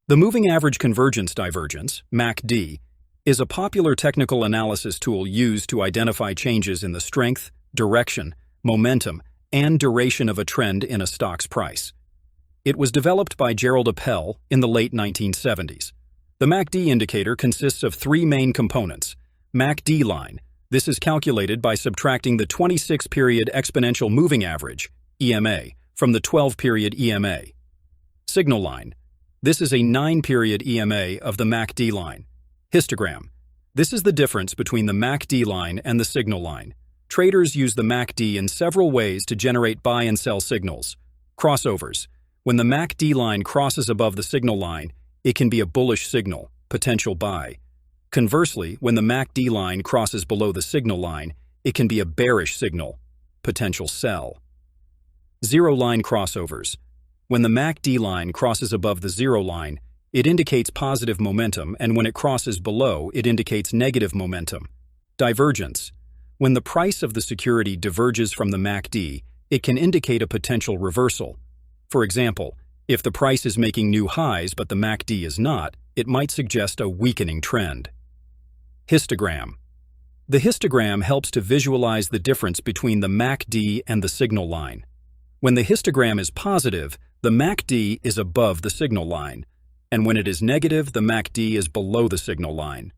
The Moving Average Convergence Divergence, MACD, is a popular technical analysis tool used to identify changes in the strength, direction, momentum, and duration of a trend in a stock's price. It was developed by Gerald Appel in the late 1970s. The MACD indicator consists of three main components. MACD line. This is calculated by subtracting the 26-period exponential moving average, EMA, from the 12-period EMA. Signal line. This is a 9-period EMA of the MACD line. Histogram. This is the difference between the MACD line and the signal line. Traders use the MACD in several ways to generate buy and sell signals. Crossovers. When the MACD line crosses above the signal line, it can be a bullish signal, potential buy. Conversely, when the MACD line crosses below the signal line, it can be a bearish signal, potential sell. Zero line crossovers. When the MACD line crosses above the zero line, it indicates positive momentum, and when it crosses below, it indicates negative momentum. Divergence. When the price of the security diverges from the MACD, it can indicate a potential reversal. For example, if the price is making new highs but the MACD is not, it might suggest a weakening trend. Histogram. The histogram helps to visualize the difference between the MACD and the signal line. When the histogram is positive, the MACD is above the signal line, and when it is negative, the MACD is below the signal line.